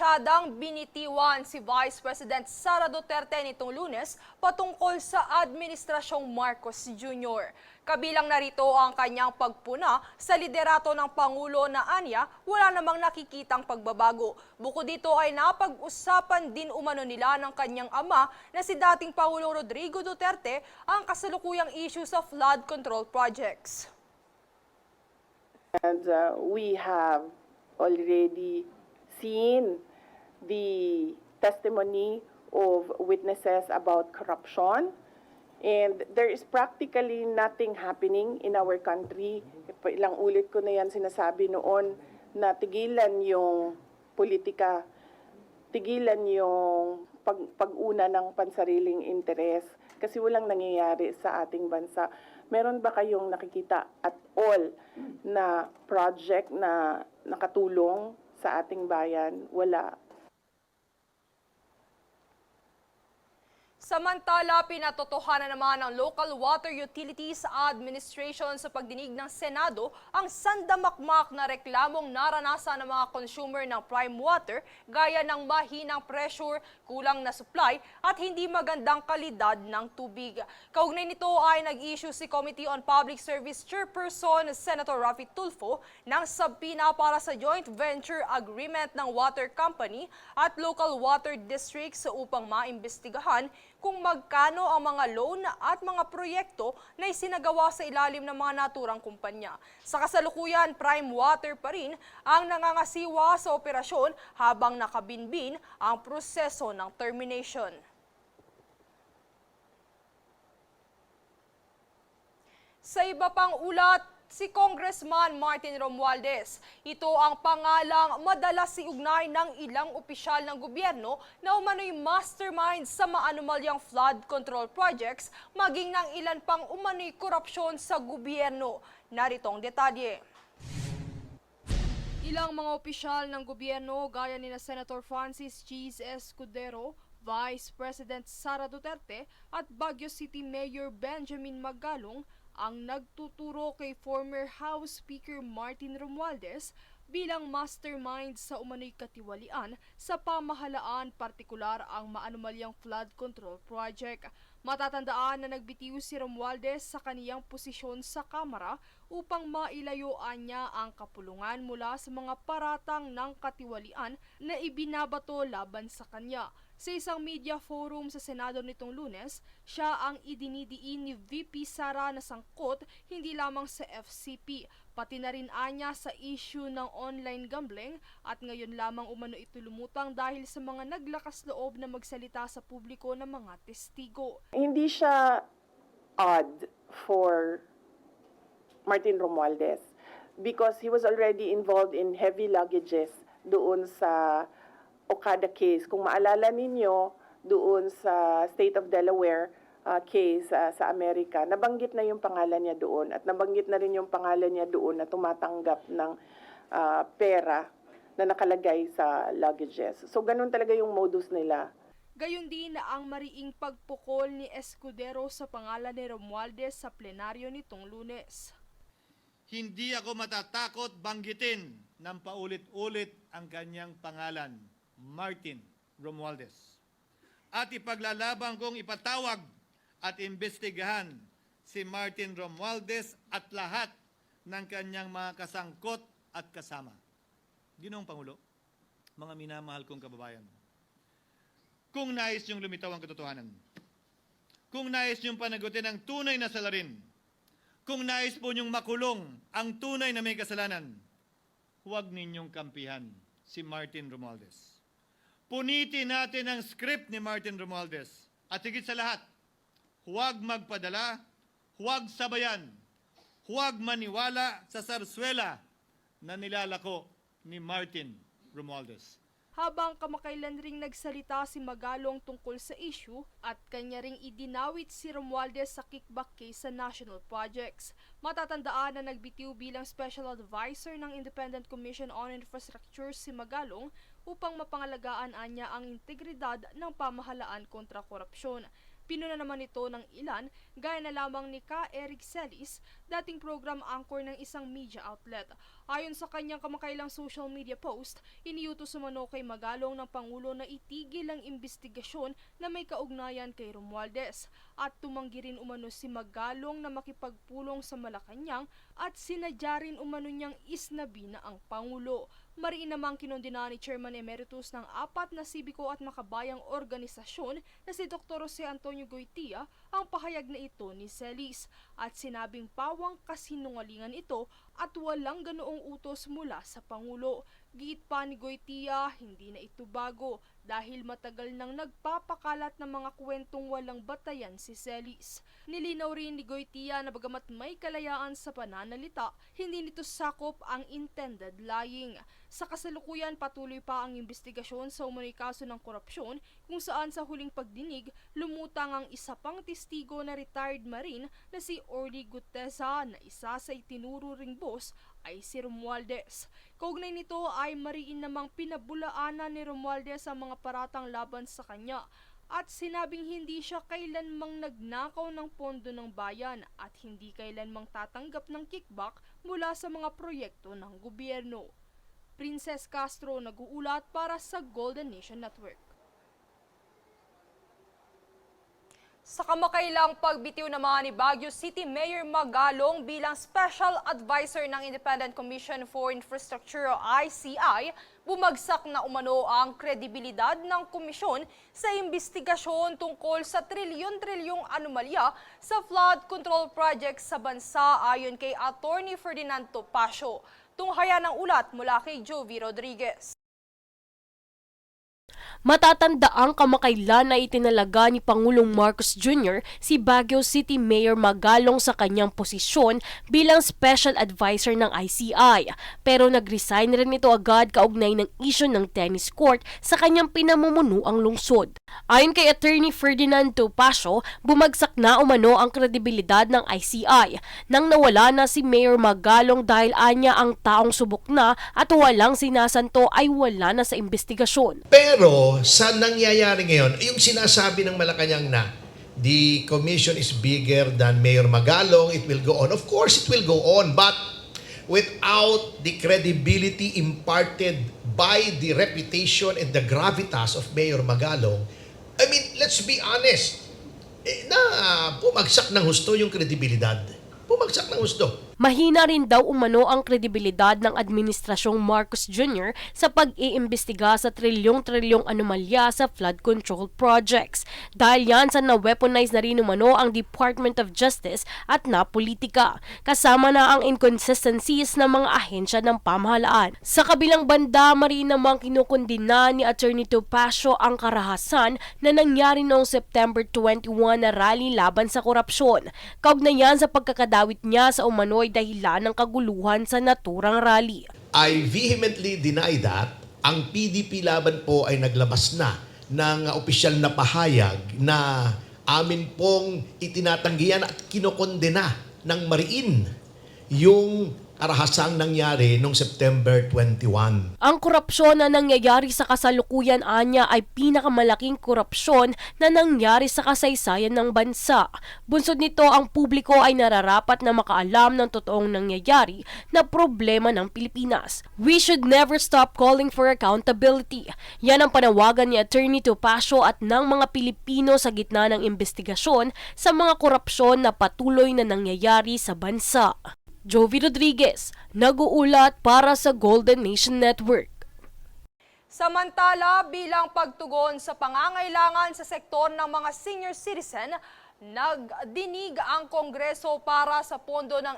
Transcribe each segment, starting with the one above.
Parusadang binitiwan si Vice President Sara Duterte nitong Lunes patungkol sa Administrasyong Marcos Jr. Kabilang narito ang kanyang pagpuna sa liderato ng Pangulo na anya wala namang nakikitang pagbabago. Bukod dito ay napag-usapan din umano nila ng kanyang ama na si dating Pangulong Rodrigo Duterte ang kasalukuyang issue sa flood control projects. And we have already seen the testimony of witnesses about corruption, and there is practically nothing happening in our country. Ilang ulit ko na yan sinasabi noon na tigilan yung politika, tigilan yung pag-una ng pansariling interes kasi walang nangyayari sa ating bansa. Meron ba kayong nakikita at all na project na nakatulong sa ating bayan? Wala. Samantala, pinatotohanan naman ng Local Water Utilities Administration sa pagdinig ng Senado ang sandamakmak na reklamong naranasan ng mga consumer ng prime water gaya ng mahinang pressure, kulang na supply at hindi magandang kalidad ng tubig. Kaugnay nito ay nag-issue si Committee on Public Service Chairperson Senator Raffy Tulfo ng subpoena para sa joint venture agreement ng water company at local water districts upang maimbestigahan kung magkano ang mga loan at mga proyekto na isinagawa sa ilalim ng mga naturang kumpanya. Sa kasalukuyan, prime water pa rin ang nangangasiwa sa operasyon habang nakabinbin ang proseso ng termination. Sa iba pang ulat, si Congressman Martin Romualdez. Ito ang pangalang madalas iugnay ng ilang opisyal ng gobyerno na umano'y mastermind sa maanumalyang flood control projects, maging ng ilan pang umano'y korupsyon sa gobyerno. Narito ang detalye. Ilang mga opisyal ng gobyerno gaya ni Senator Francis Cheese Escudero, Vice President Sara Duterte at Baguio City Mayor Benjamin Magalong ang nagtuturo kay former House Speaker Martin Romualdez bilang mastermind sa umano'y katiwalian sa pamahalaan, partikular ang maanumalyang flood control project. Matatandaan na nagbitiw si Romualdez sa kaniyang posisyon sa Kamara upang mailayuan niya ang kapulungan mula sa mga paratang ng katiwalian na ibinabato laban sa kanya. Sa isang media forum sa Senado nitong Lunes, siya ang idinidiin ni VP Sara na sangkot hindi lamang sa FCP, pati na rin anya sa issue ng online gambling at ngayon lamang umano ito lumutang dahil sa mga naglakas loob na magsalita sa publiko ng mga testigo. Hindi siya odd for Martin Romualdez because he was already involved in heavy luggages doon sa Okada case. Kung maalala ninyo, doon sa State of Delaware case sa Amerika, nabanggit na yung pangalan niya doon at nabanggit na rin yung pangalan niya doon na tumatanggap ng pera na nakalagay sa luggages. So ganun talaga yung modus nila. Gayon din na ang mariing pagpukol ni Escudero sa pangalan ni Romualdez sa plenaryo nitong Lunes. Hindi ako matatakot banggitin ng paulit-ulit ang kanyang pangalan, Martin Romualdez. At ipaglalaban kong ipatawag at imbestigahan si Martin Romualdez at lahat ng kanyang mga kasangkot at kasama. Ginoong Pangulo, mga minamahal kong kababayan, kung nais niyong lumitaw ang katotohanan, kung nais niyong panagutin ang tunay na salarin, kung nais po niyong makulong ang tunay na may kasalanan, huwag ninyong kampihan si Martin Romualdez. Punitin natin ang script ni Martin Romualdez. At higit sa lahat, huwag magpadala, huwag sabayan, huwag maniwala sa sarswela na nilalako ni Martin Romualdez. Habang kamakailan ring nagsalita si Magalong tungkol sa issue at kanya ring idinawit si Romualdez sa kickback case sa national projects. Matatandaan na nagbitiw bilang Special Advisor ng Independent Commission on Infrastructure si Magalong upang mapangalagaan niya ang integridad ng pamahalaan kontra korupsyon. Pinuna naman ito ng ilan, gaya na lamang ni Ka Eric Celis, dating program anchor ng isang media outlet. Ayon sa kanyang kamakailang social media post, iniutos umano kay Magalong ng Pangulo na itigil ang investigasyon na may kaugnayan kay Romualdez at tumanggi rin umano si Magalong na makipagpulong sa Malacanang at sinadya rin umano niyang isnabi na ang Pangulo. Mariin namang kinondena ni Chairman Emeritus ng 4 na sibiko at makabayang organisasyon na si Dr. Jose Antonio Goytia ang pahayag na ito ni Celis at sinabing pawang kasinungalingan ito at walang ganoong utos mula sa Pangulo. Giit pa ni Goytia, hindi na ito bago dahil matagal nang nagpapakalat ng mga kwentong walang batayan si Celis. Nilinaw rin ni Goytia na bagamat may kalayaan sa pananalita, hindi nito sakop ang intended lying. Sa kasalukuyan, patuloy pa ang investigasyon sa umano'y kaso ng korupsyon kung saan sa huling pagdinig, lumutang ang isa pang testigo na retired Marine na si Orly Gutesa na isa sa itinuro ring boss ay si Romualdez. Kaugnay nito ay mariin namang pinabulaanan ni Romualdez ang mga paratang laban sa kanya at sinabing hindi siya kailanmang nagnakaw ng pondo ng bayan at hindi kailanmang tatanggap ng kickback mula sa mga proyekto ng gobyerno. Princess Castro nag-uulat para sa Golden Nation Network. Sa kamakailang pagbitiw naman ni Baguio City Mayor Magalong bilang Special Advisor ng Independent Commission for Infrastructure o ICI, bumagsak na umano ang kredibilidad ng komisyon sa investigasyon tungkol sa trilyon-trilyong anomalya sa flood control project sa bansa ayon kay Attorney Ferdinand Topacio. Tunghaya ng ulat mula kay Jovi Rodriguez. Matatandaang kamakailan na itinalaga ni Pangulong Marcos Jr. si Baguio City Mayor Magalong sa kanyang posisyon bilang Special Advisor ng ICI. Pero nag-resign rin ito agad kaugnay ng issue ng tennis court sa kanyang pinamumunuang lungsod. Ayon kay Attorney Ferdinand Topacio, bumagsak na umano ang kredibilidad ng ICI nang nawala na si Mayor Magalong dahil anya ang taong subok na at walang sinasanto ay wala na sa investigasyon. Pero sa nangyayari ngayon, yung sinasabi ng Malacanang na the commission is bigger than Mayor Magalong, it will go on. Of course, it will go on, but without the credibility imparted by the reputation and the gravitas of Mayor Magalong, I mean, let's be honest, pumagsak ng husto yung kredibilidad. Pumagsak ng husto. Mahina rin daw umano ang kredibilidad ng Administrasyong Marcos Jr. sa pag-iimbestiga sa trilyong-trilyong anomalya sa flood control projects. Dahil yan sa na-weaponize na rin umano ang Department of Justice at napolitika, kasama na ang inconsistencies ng mga ahensya ng pamahalaan. Sa kabilang banda, mariin namang kinukundina ni Attorney Topacio ang karahasan na nangyari noong September 21 na rally laban sa korupsyon. Kaugnayan sa pagkakadawit niya sa umano'y dahilan ng kaguluhan sa naturang rally. I vehemently deny that. Ang PDP laban po ay naglabas na ng opisyal na pahayag na amin pong itinatanggihan at kinokondena ng mariin yung karahasang nangyari noong September 21. Ang korupsyon na nangyayari sa kasalukuyan anya ay pinakamalaking korupsyon na nangyari sa kasaysayan ng bansa. Bunsod nito, ang publiko ay nararapat na makaalam ng totoong nangyayari na problema ng Pilipinas. We should never stop calling for accountability. Yan ang panawagan ni Attorney Topacio at ng mga Pilipino sa gitna ng investigasyon sa mga korupsyon na patuloy na nangyayari sa bansa. Jovi Rodriguez, nag-uulat para sa Golden Nation Network. Samantala, bilang pagtugon sa pangangailangan sa sektor ng mga senior citizen, nagdinig ang Kongreso para sa pondo ng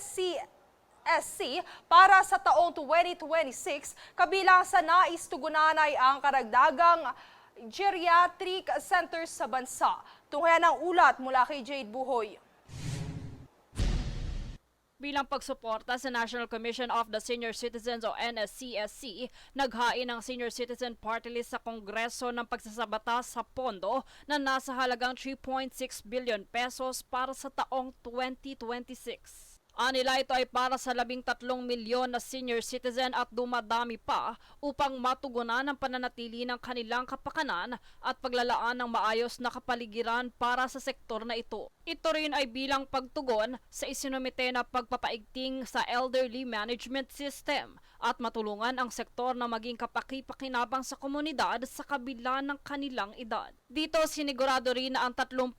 NCSC para sa taong 2026, kabilang sa nais tugunan ay ang karagdagang geriatric centers sa bansa. Tunghayan ang ulat mula kay Jade Buhoy. Bilang pagsuporta sa National Commission of the Senior Citizens o NSCSC, naghain ang Senior Citizen Party List sa Kongreso ng pagsasabata sa pondo na nasa halagang 3.6 billion pesos para sa taong 2026. Anila ito ay para sa 13 milyon na senior citizen at dumadami pa upang matugunan ang pananatili ng kanilang kapakanan at paglalaan ng maayos na kapaligiran para sa sektor na ito. Ito rin ay bilang pagtugon sa isinumite na pagpapaigting sa elderly management system at matulungan ang sektor na maging kapaki-pakinabang sa komunidad sa kabila ng kanilang edad. Dito sinigurado rin na ang 30,000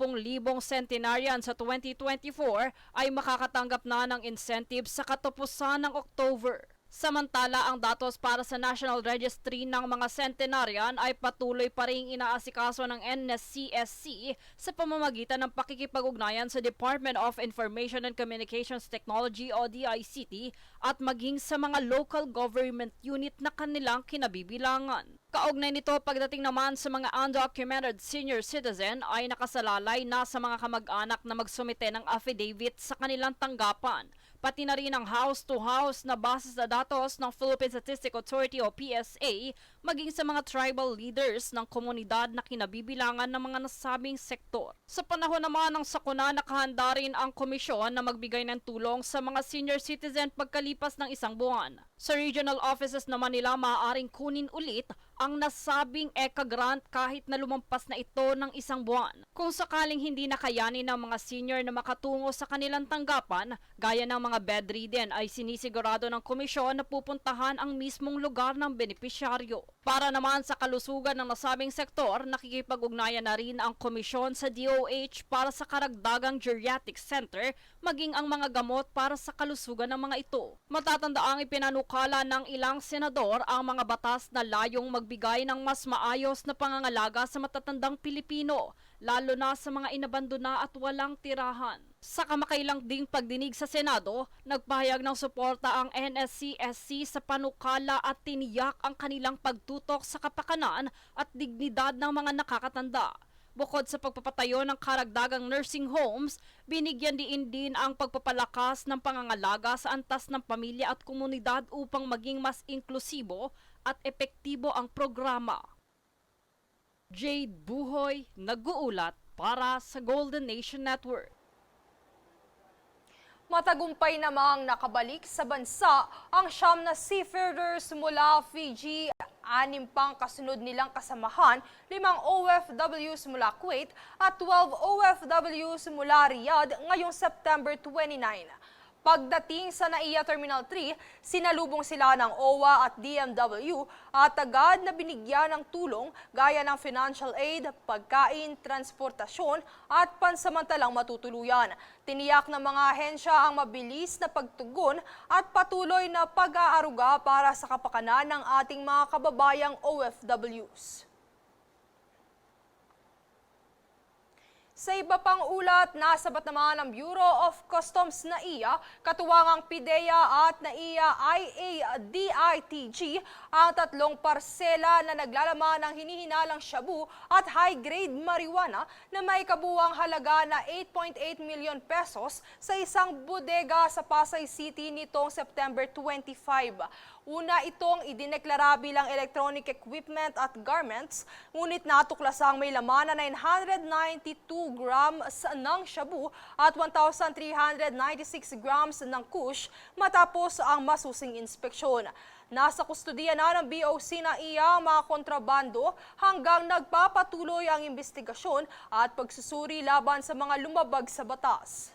centenarian sa 2024 ay makakatanggap na ng incentives sa katapusan ng October. Samantala, ang datos para sa National Registry ng mga centenarian ay patuloy pa ring inaasikaso ng NSCSC sa pamamagitan ng pakikipag-ugnayan sa Department of Information and Communications Technology o DICT at maging sa mga local government unit na kanilang kinabibilangan. Kaugnay nito, pagdating naman sa mga undocumented senior citizen ay nakasalalay na sa mga kamag-anak na magsumite ng affidavit sa kanilang tanggapan. Pati na rin ang house-to-house na base sa datos ng Philippine Statistic Authority o PSA, maging sa mga tribal leaders ng komunidad na kinabibilangan ng mga nasabing sektor. Sa panahon naman ng sakuna, nakahanda rin ang komisyon na magbigay ng tulong sa mga senior citizen pagkalipas ng isang buwan. Sa regional offices naman nila maaaring kunin ulit ang nasabing ECA grant kahit na lumampas na ito ng isang buwan. Kung sakaling hindi nakayanin ng mga senior na makatungo sa kanilang tanggapan, gaya ng mga bedridden, ay sinisigurado ng komisyon na pupuntahan ang mismong lugar ng benepisyaryo. Para naman sa kalusugan ng nasabing sektor, nakikipag-ugnayan na rin ang komisyon sa DOH para sa karagdagang geriatric center, maging ang mga gamot para sa kalusugan ng mga ito. Matatandaang ipinanukala ng ilang senador ang mga batas na layong magbigay ng mas maayos na pangangalaga sa matatandang Pilipino, lalo na sa mga inabandona at walang tirahan. Sa kamakailang ding pagdinig sa Senado, nagpahayag ng suporta ang NSCSC sa panukala at tiniyak ang kanilang pagtutok sa kapakanan at dignidad ng mga nakakatanda. Bukod sa pagpapatayo ng karagdagang nursing homes, binigyan din ang pagpapalakas ng pangangalaga sa antas ng pamilya at komunidad upang maging mas inklusibo at epektibo ang programa. Jade Buhoy, nag-uulat para sa Golden Nation Network. Matagumpay namang nakabalik sa bansa ang 9 na seafarers mula Fiji, 6 pang kasunod nilang kasamahan, 5 OFWs mula Kuwait at 12 OFWs mula Riyadh ngayong September 29. Pagdating sa NAIA Terminal 3, sinalubong sila ng OWA at DMW at agad na binigyan ng tulong gaya ng financial aid, pagkain, transportasyon at pansamantalang matutuluyan. Tiniyak ng mga ahensya ang mabilis na pagtugon at patuloy na pag-aaruga para sa kapakanan ng ating mga kababayang OFWs. Sa iba pang ulat, nasabat naman ng Bureau of Customs NAIA, katuwangang PIDEA at NAIA IADITG ang 3 parsela na naglalaman ng hinihinalang shabu at high-grade marijuana na may kabuwang halaga na 8.8 million pesos sa isang bodega sa Pasay City nitong September 25. Una itong idineklara bilang electronic equipment at garments, ngunit natuklasang may laman na 992 grams ng shabu at 1,396 grams ng kush matapos ang masusing inspeksyon. Nasa kustudiya na ng BOC NAIA ang mga kontrabando hanggang nagpapatuloy ang investigasyon at pagsusuri laban sa mga lumabag sa batas.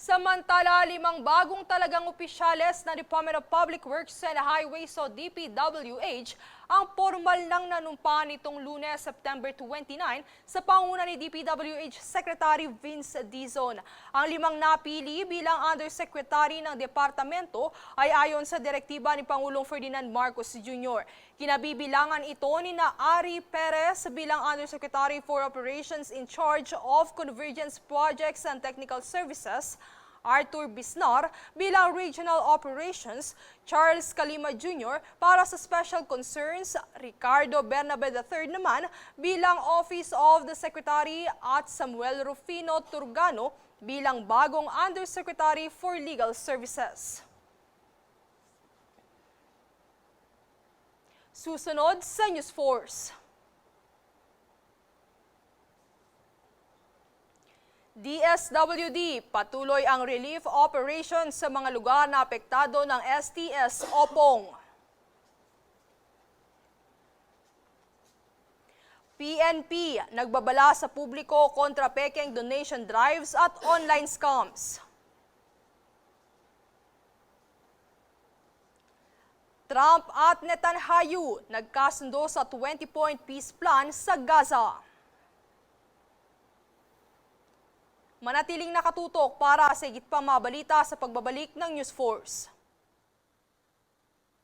Samantala, 5 bagong talagang opisyales ng Department of Public Works and Highways o DPWH ang formal nang nanumpa nitong Lunes, September 29 sa panguna ni DPWH Secretary Vince Dizon. Ang 5 napili bilang Undersecretary ng Departamento ay ayon sa direktiba ni Pangulong Ferdinand Marcos Jr. Kinabibilangan ito ni Ari Perez bilang Undersecretary for Operations in charge of Convergence Projects and Technical Services, Arthur Bisnar bilang Regional Operations, Charles Calima Jr. para sa Special Concerns, Ricardo Bernabe III naman bilang Office of the Secretary at Samuel Rufino Turgano bilang bagong Undersecretary for Legal Services. Susunod sa News Force. DSWD, patuloy ang relief operation sa mga lugar na apektado ng STS Opong. PNP, nagbabala sa publiko kontra pekeng donation drives at online scams. Trump at Netanyahu, nagkasundo sa 20-point peace plan sa Gaza. Manatiling nakatutok para sa higit pang mga balita sa pagbabalik ng News Force.